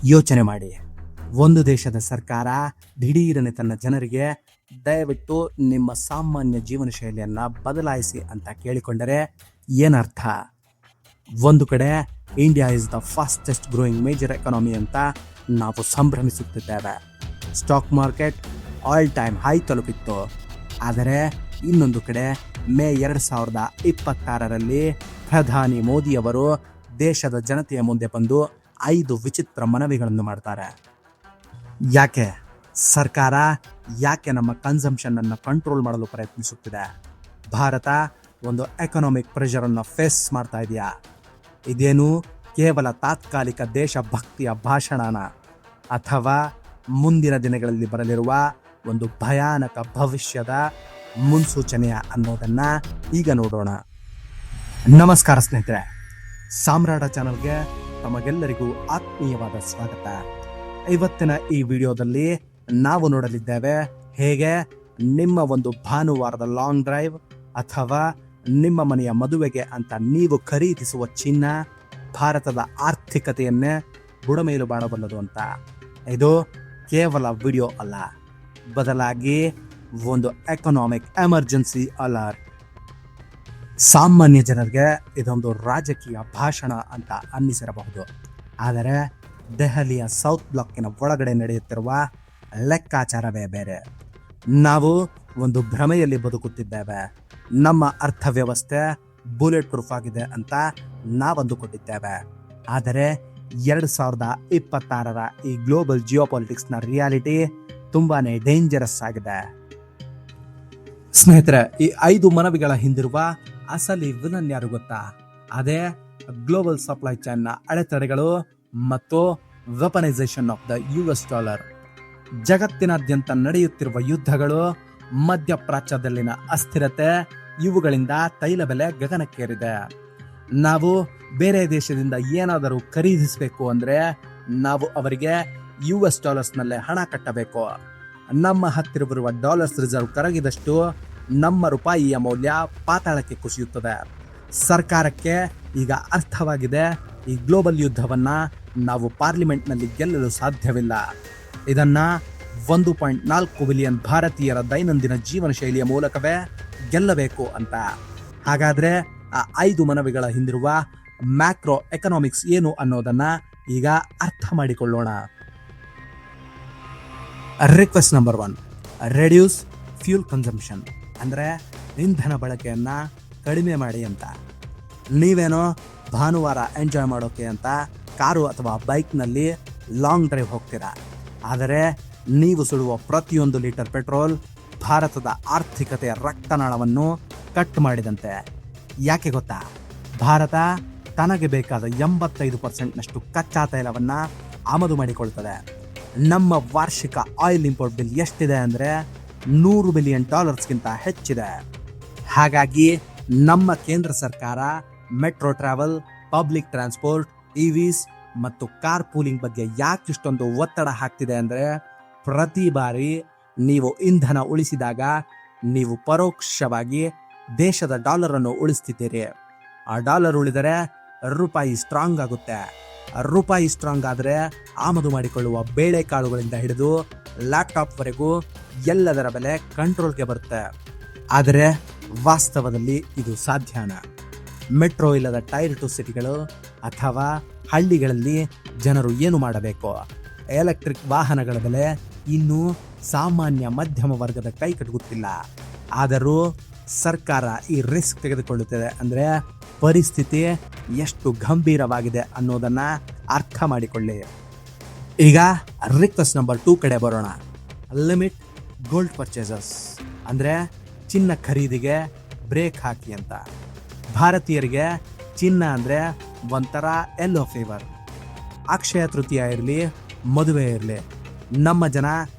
ಯೋಚನೆ ಮಾಡಿ, ಒಂದು ದೇಶದ ಸರ್ಕಾರ ದಿಢೀರನೆ ತನ್ನ ಜನರಿಗೆ ದಯವಿಟ್ಟು ನಿಮ್ಮ ಸಾಮಾನ್ಯ ಜೀವನ ಶೈಲಿಯನ್ನು ಬದಲಾಯಿಸಿ ಅಂತ ಕೇಳಿಕೊಂಡರೆ ಏನರ್ಥ? ಒಂದು ಕಡೆ India is the fastest growing major economy ಅಂತ ನಾವು ಸಂಭ್ರಮಿಸುತ್ತಿದ್ದೇವೆ. Stock market all time high ತಲುಪಿತ್ತು. ಆದರೆ ಇನ್ನೊಂದು ಕಡೆ ಮೇ 2026ರಲ್ಲಿ ಪ್ರಧಾನಿ ಮೋದಿಯವರು ದೇಶದ ಜನತೆಯ ಮುಂದೆ ಬಂದು 5 ವಿಚಿತ್ರ ಮನವಿಗಳನ್ನು ಮಾಡ್ತಾರೆ. ಯಾಕೆ ಸರ್ಕಾರ ನಮ್ಮ ಕನ್ಸಂಪ್ಷನ್ ಅನ್ನು ಕಂಟ್ರೋಲ್ ಮಾಡಲು ಪ್ರಯತ್ನಿಸುತ್ತಿದೆ? ಭಾರತ ಒಂದು ಎಕನಾಮಿಕ್ ಪ್ರೆಷರ್ ಅನ್ನು ಫೇಸ್ ಮಾಡ್ತಾ ಇದೆಯಾ? ಇದೇನು ಕೇವಲ ತಾತ್ಕಾಲಿಕ ದೇಶಭಕ್ತಿಯ ಭಾಷಣನ, ಅಥವಾ ಮುಂದಿನ ದಿನಗಳಲ್ಲಿ ಬರಲಿರುವ ಒಂದು ಭಯಾನಕ ಭವಿಷ್ಯದ ಮುನ್ಸೂಚನೆಯ ಅನ್ನೋದನ್ನ ಈಗ ನೋಡೋಣ. ನಮಸ್ಕಾರ ಸ್ನೇಹಿತರೆ, ಸಾಮ್ರಾಟ ಚಾನಲ್ಗೆ ತಮಗೆಲ್ಲರಿಗೂ ಆತ್ಮೀಯವಾದ ಸ್ವಾಗತ. ಇವತ್ತಿನ ಈ ವಿಡಿಯೋದಲ್ಲಿ ನಾವು ನೋಡಲಿದ್ದೇವೆ ಹೇಗೆ ನಿಮ್ಮ ಒಂದು ಭಾನುವಾರದ ಲಾಂಗ್ ಡ್ರೈವ್ ಅಥವಾ ನಿಮ್ಮ ಮನೆಯ ಮದುವೆಗೆ ಅಂತ ನೀವು ಖರೀದಿಸುವ ಚಿನ್ನ ಭಾರತದ ಆರ್ಥಿಕತೆಯನ್ನೇ ಬುಡಮೇಲು ಮಾಡಬಲ್ಲದು ಅಂತ. ಇದು ಕೇವಲ ವಿಡಿಯೋ ಅಲ್ಲ, ಬದಲಾಗಿ ಒಂದು ಎಕನಾಮಿಕ್ ಎಮರ್ಜೆನ್ಸಿ ಅಲರ್ಟ್. ಸಾಮಾನ್ಯ ಜನರಿಗೆ ಇದೊಂದು ರಾಜಕೀಯ ಭಾಷಣ ಅಂತ ಅನ್ನಿಸಿರಬಹುದು, ಆದರೆ ದೆಹಲಿಯ ಸೌತ್ ಬ್ಲಾಕಿನ ಒಳಗಡೆ ನಡೆಯುತ್ತಿರುವ ಲೆಕ್ಕಾಚಾರವೇ ಬೇರೆ. ನಾವು ಒಂದು ಭ್ರಮೆಯಲ್ಲಿ ಬದುಕುತ್ತಿದ್ದೇವೆ. ನಮ್ಮ ಅರ್ಥವ್ಯವಸ್ಥೆ ಬುಲೆಟ್ ಪ್ರೂಫ್ ಆಗಿದೆ ಅಂತ ನಾವಂದುಕೊಂಡಿದ್ದೇವೆ. ಆದರೆ 2026ರ ಈ ಗ್ಲೋಬಲ್ ಜಿಯೋಪಾಲಿಟಿಕ್ಸ್ನ ರಿಯಾಲಿಟಿ ತುಂಬಾನೇ ಡೇಂಜರಸ್ ಆಗಿದೆ. ಸ್ನೇಹಿತರೆ, ಈ 5 ಮನವಿಗಳ ಹಿಂದಿರುವ ಅಸಲಿ ವಿಲನ್ ಯಾರು ಗೊತ್ತಾ? ಅದೇ ಗ್ಲೋಬಲ್ ಸಪ್ಲೈ ಚೈನ್ನ ಅಡೆತಡೆಗಳು ಮತ್ತು ವೆಪನೈಸೇಷನ್ ಆಫ್ ದ US ಡಾಲರ್. ಜಗತ್ತಿನಾದ್ಯಂತ ನಡೆಯುತ್ತಿರುವ ಯುದ್ಧಗಳು, ಮಧ್ಯಪ್ರಾಚ್ಯದಲ್ಲಿನ ಅಸ್ಥಿರತೆ, ಇವುಗಳಿಂದ ತೈಲ ಬೆಲೆ ಗಗನಕ್ಕೇರಿದೆ. ನಾವು ಬೇರೆ ದೇಶದಿಂದ ಏನಾದರೂ ಖರೀದಿಸಬೇಕು ಅಂದರೆ ನಾವು ಅವರಿಗೆ US ಡಾಲರ್ಸ್ನಲ್ಲೇ ಹಣ ಕಟ್ಟಬೇಕು. ನಮ್ಮ ಹತ್ತಿರವಿರುವ ಡಾಲರ್ಸ್ ರಿಸರ್ವ್ ಕರಗಿದಷ್ಟು ನಮ್ಮ ರೂಪಾಯಿಯ ಮೌಲ್ಯ ಪಾತಾಳಕ್ಕೆ ಕುಸಿಯುತ್ತದೆ. ಸರ್ಕಾರಕ್ಕೆ ಈಗ ಅರ್ಥವಾಗಿದೆ, ಈ ಗ್ಲೋಬಲ್ ಯುದ್ಧವನ್ನ ನಾವು ಪಾರ್ಲಿಮೆಂಟ್ನಲ್ಲಿ ಗೆಲ್ಲಲು ಸಾಧ್ಯವಿಲ್ಲ. ಇದನ್ನ 1.4 ಬಿಲಿಯನ್ ಭಾರತೀಯರ ದೈನಂದಿನ ಜೀವನ ಶೈಲಿಯ ಮೂಲಕವೇ ಗೆಲ್ಲಬೇಕು ಅಂತ. ಹಾಗಾದ್ರೆ ಆ 5 ಮನವಿಗಳ ಹಿಂದಿರುವ ಮ್ಯಾಕ್ರೋ ಎಕನಾಮಿಕ್ಸ್ ಏನು ಅನ್ನೋದನ್ನ ಈಗ ಅರ್ಥ ಮಾಡಿಕೊಳ್ಳೋಣ. Request number 1, reduce fuel consumption, ಅಂದರೆ ಇಂಧನ ಬಳಕೆಯನ್ನು ಕಡಿಮೆ ಮಾಡಿ ಅಂತ. ನೀವೇನೋ ಭಾನುವಾರ ಎಂಜಾಯ್ ಮಾಡೋಕೆ ಅಂತ ಕಾರು ಅಥವಾ ಬೈಕ್ನಲ್ಲಿ ಲಾಂಗ್ ಡ್ರೈವ್ ಹೋಗ್ತೀರಾ, ಆದರೆ ನೀವು ಸುಡುವ ಪ್ರತಿಯೊಂದು ಲೀಟರ್ ಪೆಟ್ರೋಲ್ ಭಾರತದ ಆರ್ಥಿಕತೆಯ ರಕ್ತನಾಳವನ್ನು ಕಟ್ ಮಾಡಿದಂತೆ. ಯಾಕೆ ಗೊತ್ತಾ? ಭಾರತ ತನಗೆ ಬೇಕಾದ 85%ನಷ್ಟು ಕಚ್ಚಾ ತೈಲವನ್ನು ಆಮದು ಮಾಡಿಕೊಳ್ತದೆ. ನಮ್ಮ ವಾರ್ಷಿಕ ಆಯಿಲ್ ಇಂಪೋರ್ಟ್ ಬಿಲ್ ಎಷ್ಟಿದೆ ಅಂದರೆ $100 ಬಿಲಿಯನ್ ಹೆಚ್ಚಿದೆ. ಹಾಗಾಗಿ ನಮ್ಮ ಕೇಂದ್ರ ಸರ್ಕಾರ ಮೆಟ್ರೋ ಟ್ರಾವೆಲ್, ಪಬ್ಲಿಕ್ ಟ್ರಾನ್ಸ್ಪೋರ್ಟ್, ಇವಿಸ್ ಮತ್ತು ಕಾರ್ ಪೂಲಿಂಗ್ ಬಗ್ಗೆ ಯಾಕಿಷ್ಟೊಂದು ಒತ್ತಡ ಹಾಕ್ತಿದೆ ಅಂದರೆ, ಪ್ರತಿ ಬಾರಿ ನೀವು ಇಂಧನ ಉಳಿಸಿದಾಗ ನೀವು ಪರೋಕ್ಷವಾಗಿ ದೇಶದ ಡಾಲರ್ ಅನ್ನು ಉಳಿಸ್ತಿದ್ದೀರಿ. ಆ ಡಾಲರ್ ಉಳಿದರೆ ರೂಪಾಯಿ ಸ್ಟ್ರಾಂಗ್ ಆಗುತ್ತೆ. ರೂಪಾಯಿ ಸ್ಟ್ರಾಂಗ್ ಆದರೆ ಆಮದು ಮಾಡಿಕೊಳ್ಳುವ ಬೇಳೆಕಾಳುಗಳಿಂದ ಹಿಡಿದು ಲ್ಯಾಪ್ಟಾಪ್ವರೆಗೂ ಎಲ್ಲದರ ಬೆಲೆ ಕಂಟ್ರೋಲ್ಗೆ ಬರುತ್ತೆ. ಆದರೆ ವಾಸ್ತವದಲ್ಲಿ ಇದು ಸಾಧ್ಯನಾ? ಮೆಟ್ರೋ ಇಲ್ಲದ ಟೈರ್ 2 ಸಿಟಿಗಳು ಅಥವಾ ಹಳ್ಳಿಗಳಲ್ಲಿ ಜನರು ಏನು ಮಾಡಬೇಕು? ಎಲೆಕ್ಟ್ರಿಕ್ ವಾಹನಗಳ ಬೆಲೆ ಇನ್ನೂ ಸಾಮಾನ್ಯ ಮಧ್ಯಮ ವರ್ಗದ ಕೈ ಕಟ್ಟುತ್ತಿಲ್ಲ. ಆದರೂ ಸರ್ಕಾರ ಈ ರಿಸ್ಕ್ ತೆಗೆದುಕೊಳ್ಳುತ್ತದೆ ಅಂದರೆ ಪರಿಸ್ಥಿತಿ ಎಷ್ಟು ಗಂಭೀರವಾಗಿದೆ ಅನ್ನೋದನ್ನ ಅರ್ಥ ಮಾಡಿಕೊಳ್ಳಿ. ಈಗ ರಿಕ್ವೆಸ್ಟ್ ನಂಬರ್ 2 ಕಡೆ ಬರೋಣ. ಲಿಮಿಟ್ ಗೋಲ್ಡ್ ಪರ್ಚೇಸಸ್, ಅಂದರೆ ಚಿನ್ನ ಖರೀದಿಗೆ ಬ್ರೇಕ್ ಹಾಕಿ ಅಂತ. ಭಾರತೀಯರಿಗೆ ಚಿನ್ನ ಅಂದರೆ ಒಂಥರ ಎಲ್ಲೋ ಫೀವರ್. ಅಕ್ಷಯ ತೃತೀಯ ಇರಲಿ, ಮದುವೆ ಇರಲಿ, ನಮ್ಮ ಜನ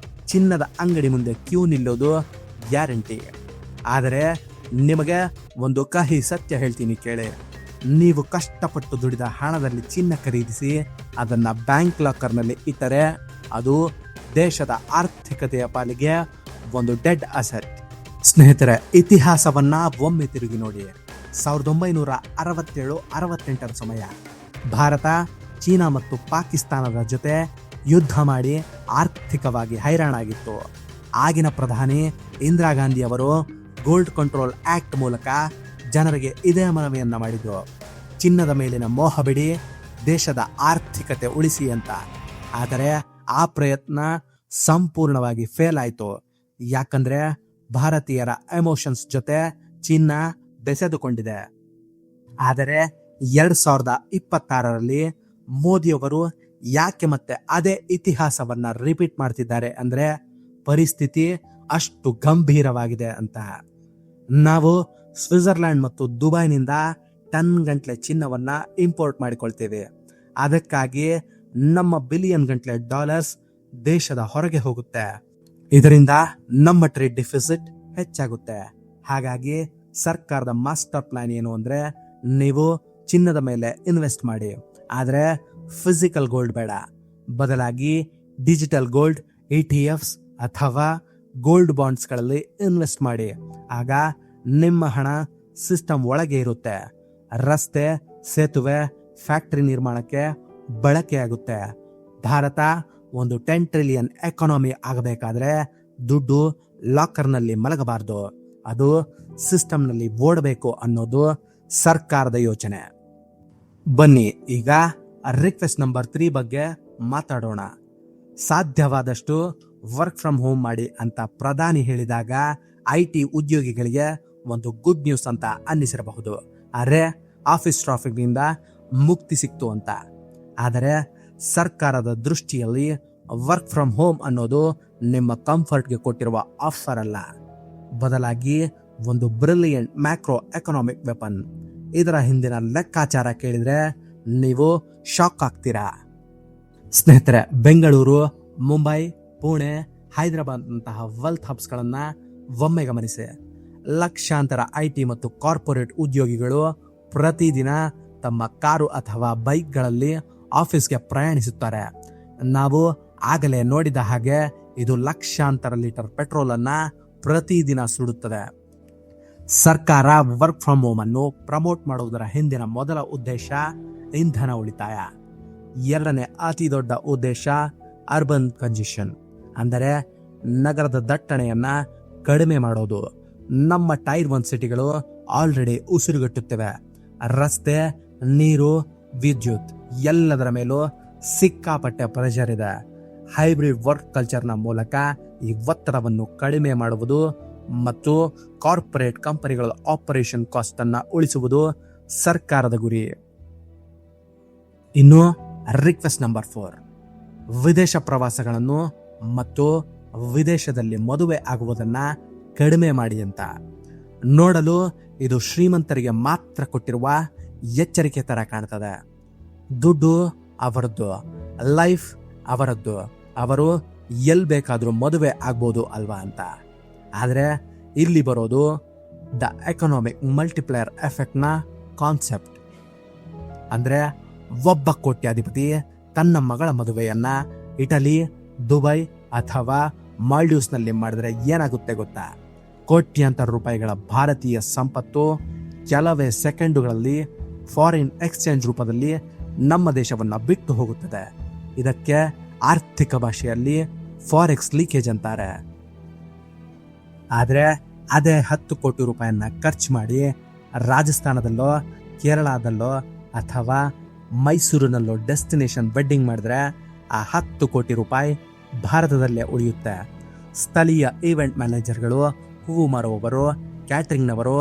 ಚಿನ್ನದ ಅಂಗಡಿ ಮುಂದೆ ಕ್ಯೂ ನಿಲ್ಲೋದು ಗ್ಯಾರಂಟಿ. ಆದರೆ ನಿಮಗೆ ಒಂದು ಕಹಿ ಸತ್ಯ ಹೇಳ್ತೀನಿ ಕೇಳಿ. ನೀವು ಕಷ್ಟಪಟ್ಟು ದುಡಿದ ಹಣದಲ್ಲಿ ಚಿನ್ನ ಖರೀದಿಸಿ ಅದನ್ನು ಬ್ಯಾಂಕ್ ಲಾಕರ್ನಲ್ಲಿ ಇಟ್ಟರೆ ಅದು ದೇಶದ ಆರ್ಥಿಕತೆಯ ಪಾಲಿಗೆ ಒಂದು ಡೆಡ್ ಅಸೆಟ್. ಸ್ನೇಹಿತರೆ, ಇತಿಹಾಸವನ್ನ ಒಮ್ಮೆ ತಿರುಗಿ ನೋಡಿ. 1967-68 ಸಮಯ ಭಾರತ ಚೀನಾ ಮತ್ತು ಪಾಕಿಸ್ತಾನದ ಜೊತೆ ಯುದ್ಧ ಮಾಡಿ ಆರ್ಥಿಕವಾಗಿ ಹೈರಾಣಾಗಿತ್ತು. ಆಗಿನ ಪ್ರಧಾನಿ ಇಂದಿರಾ ಗಾಂಧಿ ಅವರು ಗೋಲ್ಡ್ ಕಂಟ್ರೋಲ್ ಆಕ್ಟ್ ಮೂಲಕ ಜನರಿಗೆ ಇದೇ ಮನವಿಯನ್ನ ಮಾಡಿದ್ರು. ಚಿನ್ನದ ಮೇಲಿನ ಮೋಹ ಬಿಡಿ, ದೇಶದ ಆರ್ಥಿಕತೆ ಉಳಿಸಿ ಅಂತ. ಆದರೆ ಆ ಪ್ರಯತ್ನ ಸಂಪೂರ್ಣವಾಗಿ ಫೇಲ್ ಆಯಿತು. ಯಾಕಂದ್ರೆ ಭಾರತೀಯರ ಎಮೋಷನ್ಸ್ ಜೊತೆ ಚಿನ್ನ ಬೆಸೆದುಕೊಂಡಿದೆ. ಆದರೆ 2026ರಲ್ಲಿ ಮೋದಿಯವರು ಯಾಕೆ ಮತ್ತೆ ಅದೇ ಇತಿಹಾಸವನ್ನ ರಿಪೀಟ್ ಮಾಡ್ತಿದ್ದಾರೆ ಅಂದ್ರೆ ಪರಿಸ್ಥಿತಿ ಅಷ್ಟು ಗಂಭೀರವಾಗಿದೆ ಅಂತ. ನಾವು ಸ್ವಿಟ್ಜರ್ಲ್ಯಾಂಡ್ ಮತ್ತು ದುಬೈನಿಂದ ಟನ್ ಗಂಟ್ಲೆ ಚಿನ್ನವನ್ನ ಇಂಪೋರ್ಟ್ ಮಾಡಿಕೊಳ್ತೇವೆ. ಅದಕ್ಕಾಗಿ ನಮ್ಮ ಬಿಲಿಯನ್ ಗಂಟ್ಲೆ ಡಾಲರ್ಸ್ ದೇಶದ ಹೊರಗೆ ಹೋಗುತ್ತೆ. ಇದರಿಂದ ನಮ್ಮ ಟ್ರೇಡ್ ಡಿಫಿಸಿಟ್ ಹೆಚ್ಚಾಗುತ್ತೆ. ಹಾಗಾಗಿ ಸರ್ಕಾರದ ಮಾಸ್ಟರ್ ಪ್ಲಾನ್ ಏನು ಅಂದ್ರೆ, ನೀವು ಚಿನ್ನದ ಮೇಲೆ ಇನ್ವೆಸ್ಟ್ ಮಾಡಿ, ಆದರೆ ಫಿಸಿಕಲ್ ಗೋಲ್ಡ್ ಬೇಡ. ಬದಲಾಗಿ ಡಿಜಿಟಲ್ ಗೋಲ್ಡ್, ETFs ಅಥವಾ ಗೋಲ್ಡ್ ಬಾಂಡ್ಸ್ಗಳಲ್ಲಿ ಇನ್ವೆಸ್ಟ್ ಮಾಡಿ. ಆಗ ನಿಮ್ಮ ಹಣ ಸಿಸ್ಟಮ್ ಒಳಗೆ ಇರುತ್ತೆ. ರಸ್ತೆ, ಸೇತುವೆ, ಫ್ಯಾಕ್ಟರಿ ನಿರ್ಮಾಣಕ್ಕೆ ಬಳಕೆಯಾಗುತ್ತೆ. ಭಾರತ ಒಂದು 10 ಟ್ರಿಲಿಯನ್ ಎಕಾನಮಿ ಆಗಬೇಕಾದ್ರೆ ದುಡ್ಡು ಲಾಕರ್ನಲ್ಲಿ ಮಲಗಬಾರ್ದು, ಅದು ಸಿಸ್ಟಮ್ನಲ್ಲಿ ಓಡಬೇಕು ಅನ್ನೋದು ಸರ್ಕಾರದ ಯೋಚನೆ. ಬನ್ನಿ ಈಗ ರಿಕ್ವೆಸ್ಟ್ ನಂಬರ್ 3 ಬಗ್ಗೆ ಮಾತಾಡೋಣ. ಸಾಧ್ಯವಾದಷ್ಟು ವರ್ಕ್ ಫ್ರಮ್ ಹೋಮ್ ಮಾಡಿ ಅಂತ ಪ್ರಧಾನಿ ಹೇಳಿದಾಗ IT ಉದ್ಯೋಗಿಗಳಿಗೆ ಒಂದು ಗುಡ್ ನ್ಯೂಸ್ ಅಂತ ಅನ್ನಿಸಿರಬಹುದು. ಆದರೆ ಆಫೀಸ್ ಟ್ರಾಫಿಕ್ನಿಂದ ಮುಕ್ತಿ ಸಿಕ್ತು ಅಂತ. ಆದರೆ ಸರ್ಕಾರದ ದೃಷ್ಟಿಯಲ್ಲಿ ವರ್ಕ್ ಫ್ರಮ್ ಹೋಮ್ ಅನ್ನೋದು ನಿಮ್ಮ ಕಂಫರ್ಟ್ಗೆ ಕೊಟ್ಟಿರುವ ಆಫರ್ ಅಲ್ಲ, ಬದಲಾಗಿ ಒಂದು ಬ್ರಿಲಿಯಂಟ್ ಮ್ಯಾಕ್ರೋ ಎಕನಾಮಿಕ್ ವೆಪನ್. ಇದರ ಹಿಂದಿನ ಲೆಕ್ಕಾಚಾರ ಕೇಳಿದ್ರೆ ನೀವು ಶಾಕ್ ಆಗ್ತೀರಾ. ಸ್ನೇಹಿತರೆ, ಬೆಂಗಳೂರು, ಮುಂಬೈ, ಪುಣೆ, ಹೈದರಾಬಾದ್ ನಂತಹ ವೆಲ್ತ್ ಹಬ್ಸ್ಗಳನ್ನ ಒಮ್ಮೆ ಗಮನಿಸಿ. ಲಕ್ಷಾಂತರ IT ಮತ್ತು ಕಾರ್ಪೊರೇಟ್ ಉದ್ಯೋಗಿಗಳು ಪ್ರತಿದಿನ ತಮ್ಮ ಕಾರು ಅಥವಾ ಬೈಕ್ಗಳಲ್ಲಿ ಆಫೀಸ್ಗೆ ಪ್ರಯಾಣಿಸುತ್ತಾರೆ. ನಾವು ಆಗಲೇ ನೋಡಿದ ಹಾಗೆ ಇದು ಲಕ್ಷಾಂತರ ಲೀಟರ್ ಪೆಟ್ರೋಲ್ ಅನ್ನ ಪ್ರತಿದಿನ ಸುಡುತ್ತದೆ. ಸರ್ಕಾರ ವರ್ಕ್ ಫ್ರಮ್ ಹೋಮ್ ಅನ್ನು ಪ್ರಮೋಟ್ ಮಾಡುವುದರ ಹಿಂದಿನ ಮೊದಲ ಉದ್ದೇಶ ಇಂಧನ ಉಳಿತಾಯ. ಎರಡನೇ ಅತಿ ದೊಡ್ಡ ಉದ್ದೇಶ ಅರ್ಬನ್ ಕಂಜೆಷನ್, ಅಂದರೆ ನಗರದ ದಟ್ಟಣೆಯನ್ನ ಕಡಿಮೆ ಮಾಡೋದು. ನಮ್ಮ ಟೈರ್ 1 ಸಿಟಿಗಳು ಆಲ್ರೆಡಿ ಉಸಿರುಗಟ್ಟುತ್ತಿವೆ. ರಸ್ತೆ, ನೀರು, ವಿದ್ಯುತ್ ಎಲ್ಲದರ ಮೇಲೂ ಸಿಕ್ಕಾಪಟ್ಟೆ ಪ್ರೆಷರ್ ಇದೆ. ಹೈಬ್ರಿಡ್ ವರ್ಕ್ ಕಲ್ಚರ್ನ ಮೂಲಕ ಈ ಒತ್ತಡವನ್ನು ಕಡಿಮೆ ಮಾಡುವುದು ಮತ್ತು ಕಾರ್ಪೊರೇಟ್ ಕಂಪನಿಗಳ ಆಪರೇಷನ್ ಕಾಸ್ಟ್ ಅನ್ನ ಉಳಿಸುವುದು ಸರ್ಕಾರದ ಗುರಿ. ಇನ್ನು ರಿಕ್ವೆಸ್ಟ್ ನಂಬರ್ 4, ವಿದೇಶ ಪ್ರವಾಸಗಳನ್ನು ಮತ್ತು ವಿದೇಶದಲ್ಲಿ ಮದುವೆ ಆಗುವುದನ್ನ ಕಡಿಮೆ ಮಾಡಿ ಅಂತ. ನೋಡಲು ಇದು ಶ್ರೀಮಂತರಿಗೆ ಮಾತ್ರ ಕೊಟ್ಟಿರುವ ಎಚ್ಚರಿಕೆ ತರ ಕಾಣ್ತದೆ. ದುಡ್ಡು ಅವರದ್ದು, ಲೈಫ್ ಅವರದ್ದು, ಅವರು ಎಲ್ಲಿ ಬೇಕಾದ್ರೂ ಮದುವೆ ಆಗ್ಬೋದು ಅಲ್ವಾ ಅಂತ. ಆದರೆ ಇಲ್ಲಿ ಬರೋದು ದ ಎಕನಾಮಿಕ್ ಮಲ್ಟಿಪ್ಲೇಯರ್ ಎಫೆಕ್ಟ್ ನ ಕಾನ್ಸೆಪ್ಟ್. ಅಂದ್ರೆ ಒಬ್ಬ ಕೋಟ್ಯಾಧಿಪತಿ ತನ್ನ ಮಗಳ ಮದುವೆಯನ್ನ ಇಟಲಿ, ದುಬೈ ಅಥವಾ ಮಾಲ್ಡೀವ್ಸ್ ನಲ್ಲಿ ಮಾಡಿದ್ರೆ ಏನಾಗುತ್ತೆ ಗೊತ್ತಾ? ಕೋಟ್ಯಾಂತರ ರೂಪಾಯಿಗಳ ಭಾರತೀಯ ಸಂಪತ್ತು ಕೆಲವೇ ಸೆಕೆಂಡುಗಳಲ್ಲಿ ಫಾರಿನ್ ಎಕ್ಸ್ಚೇಂಜ್ ರೂಪದಲ್ಲಿ ನಮ್ಮ ದೇಶವನ್ನ ಬಿಟ್ಟು ಹೋಗುತ್ತದೆ. ಇದಕ್ಕೆ ಆರ್ಥಿಕ ಭಾಷೆಯಲ್ಲಿ ಫಾರೆಕ್ಸ್ ಲೀಕೇಜ್ ಅಂತಾರೆ. ಆದರೆ ಅದೇ 10 ಕೋಟಿ ರೂಪಾಯಿಯನ್ನ ಖರ್ಚು ಮಾಡಿ ರಾಜಸ್ಥಾನದಲ್ಲೋ, ಕೇರಳದಲ್ಲೋ ಅಥವಾ ಮೈಸೂರಿನಲ್ಲೋ ಡೆಸ್ಟಿನೇಷನ್ ವೆಡ್ಡಿಂಗ್ ಮಾಡಿದ್ರೆ ಆ 10 ಕೋಟಿ ರೂಪಾಯಿ ಭಾರತದಲ್ಲೇ ಉಳಿಯುತ್ತೆ. ಸ್ಥಳೀಯ ಈವೆಂಟ್ ಮ್ಯಾನೇಜರ್ಗಳು, ಹೂವು ಮಾರುವವರು, ಕ್ಯಾಟರಿಂಗ್ನವರು,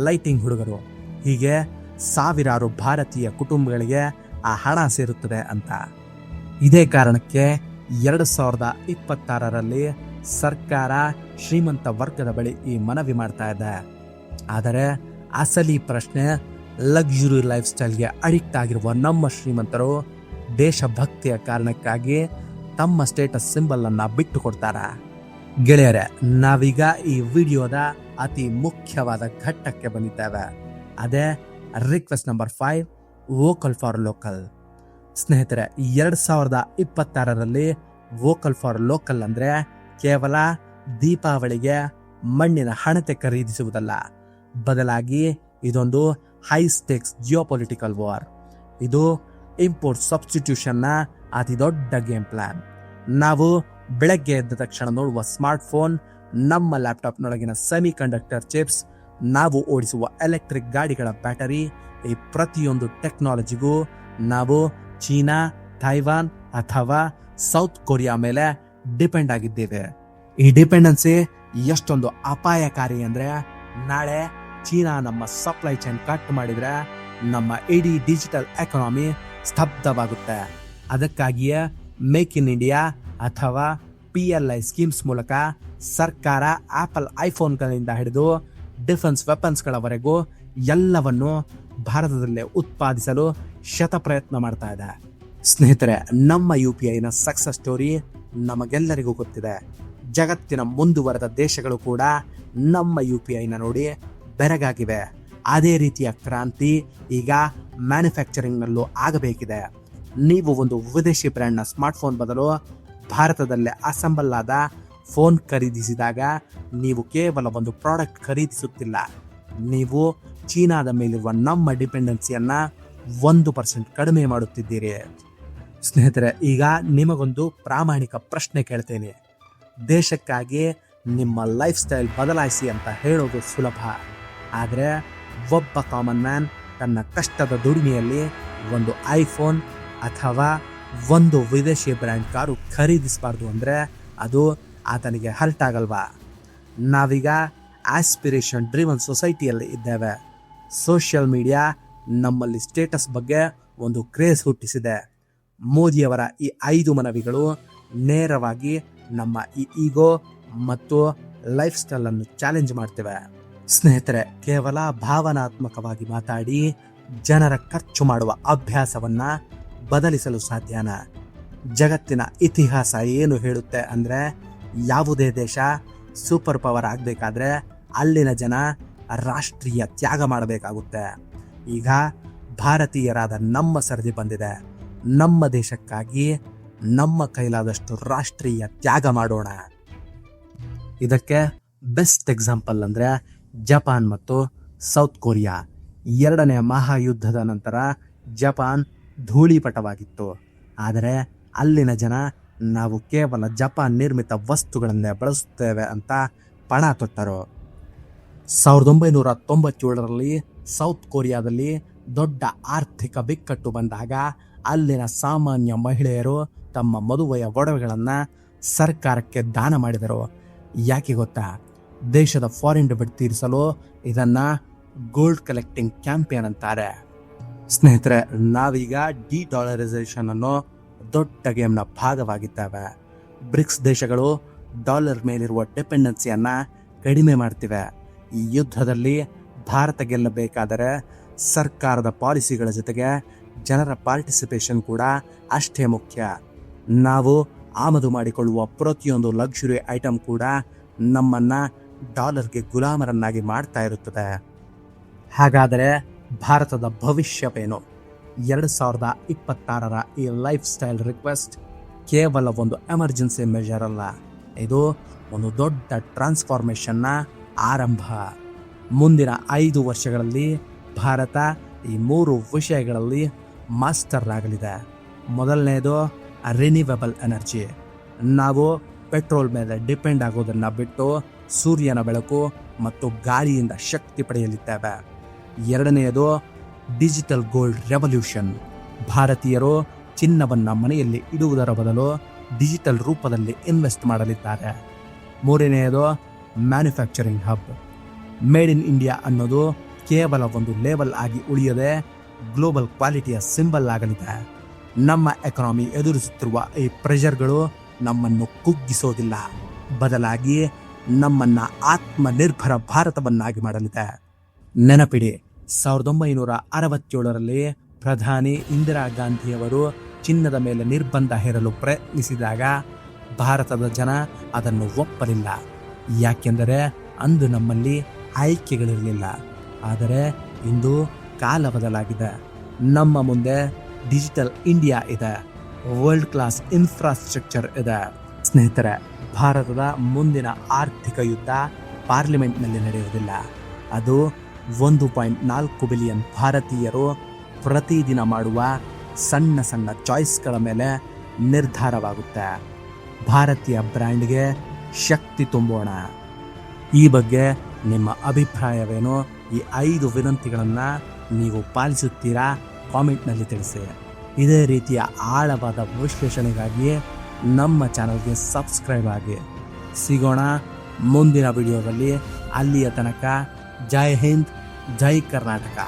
ಲೈಟಿಂಗ್ ಹುಡುಗರು, ಹೀಗೆ ಸಾವಿರಾರು ಭಾರತೀಯ ಕುಟುಂಬಗಳಿಗೆ ಆ ಹಣ ಸೇರುತ್ತದೆ ಅಂತ. ಇದೇ ಕಾರಣಕ್ಕೆ 2026ರಲ್ಲಿ ಸರ್ಕಾರ ಶ್ರೀಮಂತ ವರ್ಗದ ಬಳಿ ಈ ಮನವಿ ಮಾಡ್ತಾ ಇದೆ. ಆದರೆ ಅಸಲಿ ಪ್ರಶ್ನೆ, ಲಕ್ಸುರಿ ಲೈಫ್ ಸ್ಟೈಲ್ಗೆ ಅಡಿಕ್ಟ್ ಆಗಿರುವ ನಮ್ಮ ಶ್ರೀಮಂತರು ದೇಶಭಕ್ತಿಯ ಕಾರಣಕ್ಕಾಗಿ ತಮ್ಮ ಸ್ಟೇಟಸ್ ಸಿಂಬಲ್ ಅನ್ನ ಬಿಟ್ಟು ಕೊಡ್ತಾರ? ಗೆಳೆಯರೆ, ನಾವೀಗ ಈ ವಿಡಿಯೋದ ಅತಿ ಮುಖ್ಯವಾದ ಘಟ್ಟಕ್ಕೆ ಬಂದಿದ್ದೇವೆ. ಅದೇ request number 5, vocal for local. ಸ್ನೇಹಿತರೆ, 2026ರಲ್ಲಿ ವೋಕಲ್ ಫಾರ್ ಲೋಕಲ್ ಅಂದ್ರೆ ಕೇವಲ ದೀಪಾವಳಿಗೆ ಮಣ್ಣಿನ ಹಣತೆ ಖರೀದಿಸುವುದಲ್ಲ, ಬದಲಾಗಿ ಇದೊಂದು ಹೈ ಸ್ಟೇಕ್ಸ್ ಜಿಯೋಪೊಲಿಟಿಕಲ್ ವಾರ್. ಇದು ಇಂಪೋರ್ಟ್ ಸಬ್ಸ್ಟಿಟ್ಯೂಷನ್ನ ಅತಿ ದೊಡ್ಡ ಗೇಮ್ ಪ್ಲಾನ್. ನಾವು ಬೆಳಗ್ಗೆ ಎದ್ದ ತಕ್ಷಣ ನೋಡುವ ಸ್ಮಾರ್ಟ್ಫೋನ್, ನಮ್ಮ ಲ್ಯಾಪ್ಟಾಪ್ನೊಳಗಿನ ಸೆಮಿ ಕಂಡಕ್ಟರ್ ಚಿಪ್ಸ್, ನಾವು ಓಡಿಸುವ ಎಲೆಕ್ಟ್ರಿಕ್ ಗಾಡಿಗಳ ಬ್ಯಾಟರಿ, ಈ ಪ್ರತಿಯೊಂದು ಟೆಕ್ನಾಲಜಿಗೂ ನಾವು ಚೀನಾ, ತೈವಾನ್ ಅಥವಾ ಸೌತ್ ಕೊರಿಯಾ ಮೇಲೆ ಡಿಪೆಂಡ್ ಆಗಿದ್ದೇವೆ. ಈ ಡಿಪೆಂಡೆನ್ಸಿ ಎಷ್ಟೊಂದು ಅಪಾಯಕಾರಿ ಅಂದ್ರೆ, ನಾಳೆ ಚೀನಾ ನಮ್ಮ ಸಪ್ಲೈ ಚೈನ್ ಕಟ್ ಮಾಡಿದ್ರೆ ನಮ್ಮ ಇಡೀ ಡಿಜಿಟಲ್ ಎಕಾನಮಿ ಸ್ತಬ್ಧವಾಗುತ್ತೆ. ಅದಕ್ಕಾಗಿಯೇ ಮೇಕ್ ಇನ್ ಇಂಡಿಯಾ ಅಥವಾ PLI ಸ್ಕೀಮ್ಸ್ ಮೂಲಕ ಸರ್ಕಾರ ಆಪಲ್ ಐಫೋನ್ಗಳಿಂದ ಹಿಡಿದು ಡಿಫೆನ್ಸ್ ವೆಪನ್ಸ್ಗಳವರೆಗೂ ಎಲ್ಲವನ್ನು ಭಾರತದಲ್ಲೇ ಉತ್ಪಾದಿಸಲು ಶತಪ್ರಯತ್ನ ಮಾಡ್ತಾ ಇದೆ. ಸ್ನೇಹಿತರೆ, ನಮ್ಮ UPIನ ಸಕ್ಸಸ್ ಸ್ಟೋರಿ ನಮಗೆಲ್ಲರಿಗೂ ಗೊತ್ತಿದೆ. ಜಗತ್ತಿನ ಮುಂದುವರೆದ ದೇಶಗಳು ಕೂಡ ನಮ್ಮ UPIನ ನೋಡಿ ಬೆರಗಾಗಿವೆ. ಅದೇ ರೀತಿಯ ಕ್ರಾಂತಿ ಈಗ ಮ್ಯಾನುಫ್ಯಾಕ್ಚರಿಂಗ್ನಲ್ಲೂ ಆಗಬೇಕಿದೆ. ನೀವು ಒಂದು ವಿದೇಶಿ ಬ್ರ್ಯಾಂಡ್ನ ಸ್ಮಾರ್ಟ್ಫೋನ್ ಬದಲು ಭಾರತದಲ್ಲೇ ಅಸೆಂಬಲ್ ಆದ ಫೋನ್ ಖರೀದಿಸಿದಾಗ ನೀವು ಕೇವಲ ಒಂದು ಪ್ರಾಡಕ್ಟ್ ಖರೀದಿಸುತ್ತಿಲ್ಲ, ನೀವು ಚೀನಾದ ಮೇಲಿರುವ ನಮ್ಮ ಡಿಪೆಂಡೆನ್ಸಿಯನ್ನು 1% ಕಡಿಮೆ ಮಾಡುತ್ತಿದ್ದೀರಿ. ಸ್ನೇಹಿತರೆ, ಈಗ ನಿಮಗೊಂದು ಪ್ರಾಮಾಣಿಕ ಪ್ರಶ್ನೆ ಕೇಳ್ತೇನೆ. ದೇಶಕ್ಕಾಗಿ ನಿಮ್ಮ ಲೈಫ್ ಸ್ಟೈಲ್ ಬದಲಾಯಿಸಿ ಅಂತ ಹೇಳೋದು ಸುಲಭ, ಆದರೆ ಒಬ್ಬ ಕಾಮನ್ ಮ್ಯಾನ್ ತನ್ನ ಕಷ್ಟದ ದುಡಿಮೆಯಲ್ಲಿ ಒಂದು ಐಫೋನ್ ಅಥವಾ ಒಂದು ವಿದೇಶಿ ಬ್ರ್ಯಾಂಡ್ ಕಾರು ಖರೀದಿಸಬಾರ್ದು ಅಂದರೆ ಅದು ಆತನಿಗೆ ಹರ್ಟ್ ಆಗಲ್ವಾ? ನಾವೀಗ ಆಸ್ಪಿರೇಷನ್ ಡ್ರಿವನ್ ಸೊಸೈಟಿಯಲ್ಲಿ ಇದ್ದೇವೆ. ಸೋಷಿಯಲ್ ಮೀಡಿಯಾ ನಮ್ಮಲ್ಲಿ ಸ್ಟೇಟಸ್ ಬಗ್ಗೆ ಒಂದು ಕ್ರೇಜ್ ಹುಟ್ಟಿಸಿದೆ. ಮೋದಿಯವರ ಈ 5 ಮನವಿಗಳು ನೇರವಾಗಿ ನಮ್ಮ ಈ ಈಗೋ ಮತ್ತು ಲೈಫ್ ಸ್ಟೈಲನ್ನು ಚಾಲೆಂಜ್ ಮಾಡ್ತೇವೆ. ಸ್ನೇಹಿತರೆ, ಕೇವಲ ಭಾವನಾತ್ಮಕವಾಗಿ ಮಾತಾಡಿ ಜನರ ಖರ್ಚು ಮಾಡುವ ಅಭ್ಯಾಸವನ್ನು ಬದಲಿಸಲು ಸಾಧ್ಯನಾ? ಜಗತ್ತಿನ ಇತಿಹಾಸ ಏನು ಹೇಳುತ್ತೆ ಅಂದರೆ, ಯಾವುದೇ ದೇಶ ಸೂಪರ್ ಪವರ್ ಆಗಬೇಕಾದ್ರೆ ಅಲ್ಲಿನ ಜನ ರಾಷ್ಟ್ರೀಯ ತ್ಯಾಗ ಮಾಡಬೇಕಾಗುತ್ತೆ. ಈಗ ಭಾರತೀಯರಾದ ನಮ್ಮ ಸರದಿ ಬಂದಿದೆ. ನಮ್ಮ ದೇಶಕ್ಕಾಗಿ ನಮ್ಮ ಕೈಲಾದಷ್ಟು ರಾಷ್ಟ್ರೀಯ ತ್ಯಾಗ ಮಾಡೋಣ. ಇದಕ್ಕೆ ಬೆಸ್ಟ್ ಎಕ್ಸಾಂಪಲ್ ಅಂದರೆ ಜಪಾನ್ ಮತ್ತು ಸೌತ್ ಕೊರಿಯಾ. 2ನೇ ಮಹಾಯುದ್ಧದ ನಂತರ ಜಪಾನ್ ಧೂಳಿಪಟವಾಗಿತ್ತು. ಆದರೆ ಅಲ್ಲಿನ ಜನ ನಾವು ಕೇವಲ ಜಪಾನ್ ನಿರ್ಮಿತ ವಸ್ತುಗಳನ್ನೇ ಬಳಸುತ್ತೇವೆ ಅಂತ ಪಣ ತೊಟ್ಟರು. 1997ರಲ್ಲಿ ಸೌತ್ ಕೊರಿಯಾದಲ್ಲಿ ದೊಡ್ಡ ಆರ್ಥಿಕ ಬಿಕ್ಕಟ್ಟು ಬಂದಾಗ ಅಲ್ಲಿನ ಸಾಮಾನ್ಯ ಮಹಿಳೆಯರು ತಮ್ಮ ಮದುವೆಯ ಒಡವೆಗಳನ್ನು ಸರ್ಕಾರಕ್ಕೆ ದಾನ ಮಾಡಿದರು. ಯಾಕೆ ಗೊತ್ತಾ? ದೇಶದ ಫಾರಿನ್ ಡೆಬಿಟ್ ತೀರಿಸಲು ಇದನ್ನು ಗೋಲ್ಡ್ ಕಲೆಕ್ಟಿಂಗ್ ಕ್ಯಾಂಪೇನ್ ಅಂತಾರೆ. ಸ್ನೇಹಿತರೆ, ನಾವೀಗ ಡಿ-ಡಾಲರೈಸೇಷನ್ ಅನ್ನೋ ದೊಡ್ಡ ಗೇಮ್ನ ಭಾಗವಾಗಿದ್ದೇವೆ. ಬ್ರಿಕ್ಸ್ ದೇಶಗಳು ಡಾಲರ್ ಮೇಲಿರುವ ಡಿಪೆಂಡೆನ್ಸಿಯನ್ನು ಕಡಿಮೆ ಮಾಡ್ತಿವೆ. ಈ ಯುದ್ಧದಲ್ಲಿ ಭಾರತ ಗೆಲ್ಲಬೇಕಾದರೆ ಸರ್ಕಾರದ ಪಾಲಿಸಿಗಳ ಜೊತೆಗೆ ಜನರ ಪಾರ್ಟಿಸಿಪೇಷನ್ ಕೂಡ ಅಷ್ಟೇ ಮುಖ್ಯ. ನಾವು ಆಮದು ಮಾಡಿಕೊಳ್ಳುವ ಪ್ರತಿಯೊಂದು ಲಕ್ಸುರಿ ಐಟಮ್ ಕೂಡ ನಮ್ಮನ್ನು ಡಾಲರ್ಗೆ ಗುಲಾಮರನ್ನಾಗಿ ಮಾಡ್ತಾ ಇರುತ್ತದೆ. ಹಾಗಾದರೆ ಭಾರತದ ಭವಿಷ್ಯವೇನು? 2026ರ ಈ ಲೈಫ್ ಸ್ಟೈಲ್ ರಿಕ್ವೆಸ್ಟ್ ಕೇವಲ ಒಂದು ಎಮರ್ಜೆನ್ಸಿ ಮೆಷರ್ ಅಲ್ಲ, ಇದು ಒಂದು ದೊಡ್ಡ ಟ್ರಾನ್ಸ್ಫಾರ್ಮೇಷನ್ನ ಆರಂಭ. ಮುಂದಿನ 5 ವರ್ಷಗಳಲ್ಲಿ ಭಾರತ ಈ 3 ವಿಷಯಗಳಲ್ಲಿ ಮಾಸ್ಟರ್ ಆಗಲಿದೆ. ಮೊದಲನೇದು ರಿನ್ಯೂವೇಬಲ್ ಎನರ್ಜಿ. ನಾವು ಪೆಟ್ರೋಲ್ ಮೇಲೆ ಡಿಪೆಂಡ್ ಆಗೋದನ್ನು ಬಿಟ್ಟು ಸೂರ್ಯನ ಬೆಳಕು ಮತ್ತು ಗಾಳಿಯಿಂದ ಶಕ್ತಿ ಪಡೆಯಲಿದ್ದೇವೆ. 2ನೇದು ಡಿಜಿಟಲ್ ಗೋಲ್ಡ್ ರೆವಲ್ಯೂಷನ್. ಭಾರತೀಯರು ಚಿನ್ನವನ್ನು ಮನೆಯಲ್ಲಿ ಇಡುವುದರ ಬದಲು ಡಿಜಿಟಲ್ ರೂಪದಲ್ಲಿ ಇನ್ವೆಸ್ಟ್ ಮಾಡಲಿದ್ದಾರೆ. 3ನೇದು manufacturing hub. Made in India ಅನ್ನೋದು ಕೇವಲ ಒಂದು ಲೇಬಲ್ ಆಗಿ ಉಳಿಯದೆ ಗ್ಲೋಬಲ್ ಕ್ವಾಲಿಟಿಯ ಸಿಂಬಲ್ ಆಗಲಿದೆ. ನಮ್ಮ ಎಕಾನಮಿ ಎದುರಿಸುತ್ತಿರುವ ಈ ಪ್ರೆಷರ್ಗಳು ನಮ್ಮನ್ನು ಕುಗ್ಗಿಸೋದಿಲ್ಲ, ಬದಲಾಗಿ ನಮ್ಮನ್ನು ಆತ್ಮನಿರ್ಭರ ಭಾರತವನ್ನಾಗಿ ಮಾಡಲಿದೆ. ನೆನಪಿಡಿ, 1967ರಲ್ಲಿ ಪ್ರಧಾನಿ ಇಂದಿರಾ ಗಾಂಧಿಯವರು ಚಿನ್ನದ ಮೇಲೆ ನಿರ್ಬಂಧ ಹೇರಲು ಪ್ರಯತ್ನಿಸಿದಾಗ ಭಾರತದ ಜನ ಅದನ್ನು ಒಪ್ಪಲಿಲ್ಲ. ಯಾಕೆಂದರೆ ಅಂದು ನಮ್ಮಲ್ಲಿ ಆಯ್ಕೆಗಳಿರಲಿಲ್ಲ. ಆದರೆ ಇಂದು ಕಾಲ ಬದಲಾಗಿದೆ. ನಮ್ಮ ಮುಂದೆ ಡಿಜಿಟಲ್ ಇಂಡಿಯಾ ಇದೆ, ವರ್ಲ್ಡ್ ಕ್ಲಾಸ್ ಇನ್ಫ್ರಾಸ್ಟ್ರಕ್ಚರ್ ಇದೆ. ಸ್ನೇಹಿತರೆ, ಭಾರತದ ಮುಂದಿನ ಆರ್ಥಿಕ ಯುದ್ಧ ಪಾರ್ಲಿಮೆಂಟ್ನಲ್ಲಿ ನಡೆಯುವುದಿಲ್ಲ. ಅದು 1.4 ಬಿಲಿಯನ್ ಭಾರತೀಯರು ಪ್ರತಿದಿನ ಮಾಡುವ ಸಣ್ಣ ಸಣ್ಣ ಚಾಯ್ಸ್ಗಳ ಮೇಲೆ ನಿರ್ಧಾರವಾಗುತ್ತೆ. ಭಾರತೀಯ ಬ್ರ್ಯಾಂಡ್ಗೆ ಶಕ್ತಿ ತುಂಬೋಣ. ಈ ಬಗ್ಗೆ ನಿಮ್ಮ ಅಭಿಪ್ರಾಯವೇನು? ಈ 5 ವಿನಂತಿಗಳನ್ನು ನೀವು ಪಾಲಿಸುತ್ತೀರಾ? ಕಾಮೆಂಟ್ನಲ್ಲಿ ತಿಳಿಸಿ. ಇದೇ ರೀತಿಯ ಆಳವಾದ ವಿಶ್ಲೇಷಣೆಗಾಗಿ ನಮ್ಮ ಚಾನಲ್ಗೆ ಸಬ್ಸ್ಕ್ರೈಬ್ ಆಗಿ. ಸಿಗೋಣ ಮುಂದಿನ ವಿಡಿಯೋದಲ್ಲಿ. ಅಲ್ಲಿಯ ತನಕ ಜೈ ಹಿಂದ್, ಜೈ ಕರ್ನಾಟಕ.